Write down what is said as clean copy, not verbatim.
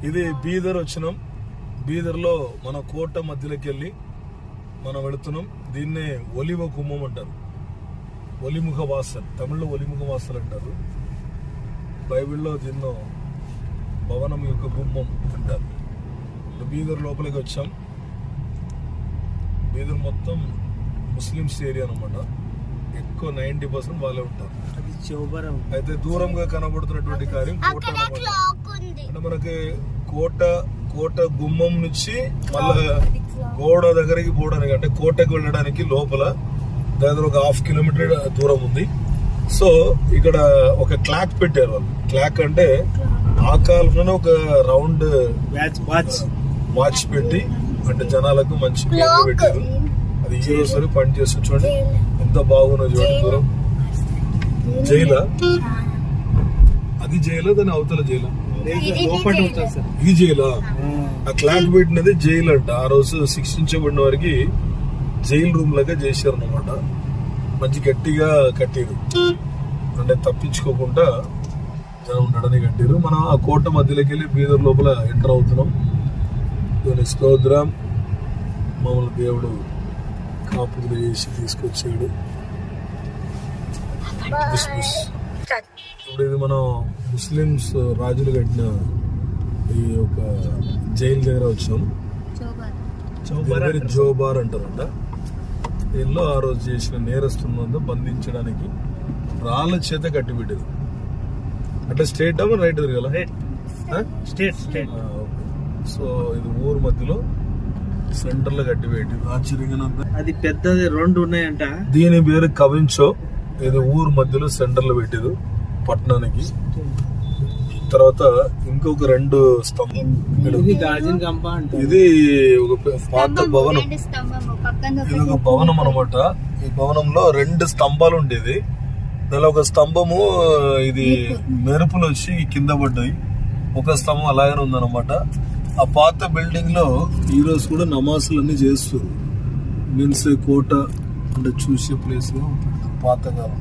ఇది బీదర్ వచ్చినాం. బీదర్లో మన కోట మధ్యలోకి వెళ్ళి మనం వెళుతున్నాం. దీన్నే ఒలివ గుమ్మం అంటారు, ఒలిముఖ వాసల్, తమిళ్లో ఒలిముఖ వాసల్ అంటారు. బైబిల్లో దీన్నో భవనం యొక్క గుమ్మం అంటారు. బీదర్ లోపలికి వచ్చాం. బీదర్ మొత్తం ముస్లిమ్స్ ఏరియా అనమాట. ఎక్కువ 90% వాళ్ళే ఉంటారు. అయితే దూరంగా కనబడుతున్నటువంటి కార్యం కోట అన్నమాట. అంటే మనకి కోట గుమ్మం నుంచి మళ్ళా గోడ దగ్గరికి పోవడానికి, అంటే కోటకు వెళ్ళడానికి లోపల దాదాపు ఒక 1/2 కిలోమీటర్ దూరం ఉంది. సో ఇక్కడ ఒక క్లాక్ పెట్టారు వాళ్ళు. క్లాక్ అంటే ఆ కాలంలోనే ఒక రౌండ్ వాచ్ పెట్టి, అంటే జనాలకు మంచి పేరు పెట్టారు. అది ఈ రోజు వరకు పని చేస్తూ చూడండి ఎంత బాగున్నా చూడండి. దూరం జైలా, అది జైలా, దాని అవతల జైలా, ఈ జైలా. ఆ క్లాక్ పెట్టినది జైలు అంట. ఆ రోజు శిక్షించబడిన వారికి జైలు రూమ్ లాగా చేశారు అన్నమాట. మంచి గట్టిగా కట్టారు, అంటే తప్పించుకోకుండా జనం ఉండడానికి కట్టారు. మనం ఆ కోట మధ్యలోకి వెళ్ళి బీదర్ లోపల ఎంటర్ అవుతున్నాం. స్తోత్రం. మామూలు దేవుడు కాపుదలు చేసి తీసుకొచ్చాడు. ఇప్పుడు ఇది మనం ముస్లిమ్స్ రాజులు కట్టిన ఈ యొక్క జైలు దగ్గర వచ్చాం. జోబార్ అంటారంట. దీనిలో ఆ రోజు చేసిన నేరస్తులను బంధించడానికి రాళ్ళ చేత కట్టిపెట్టేది. అంటే స్టేట్ రైట్ కదా, స్టేట్. సో ఇది ఊరు మధ్యలో సెంటర్ లో కట్టిపెట్టి ఆశ్చర్యంగా అది పెద్దది 2 ఉన్నాయంట. దీని పేరు కవించో. ఇది ఊరు మధ్యలో సెంటర్ లో పెట్టేది పట్టణానికి. తర్వాత ఇంకొక 2 స్తంభం. ఇది ఒక పాత భవనం. ఇది ఒక భవనం అనమాట. ఈ భవనంలో 2 స్తంభాలు ఉండేది. దానిలో ఒక స్తంభము ఇది మెరుపులు వచ్చి కింద పడ్డాయి. ఒక స్తంభం అలాగనే ఉందన్నమాట. ఆ పాత బిల్డింగ్ లో ఈ రోజు కూడా నమాజులు అన్ని చేస్తారు. మీన్స్ కోట అంటే చూసే ప్లేస్ గా పాతకాలం.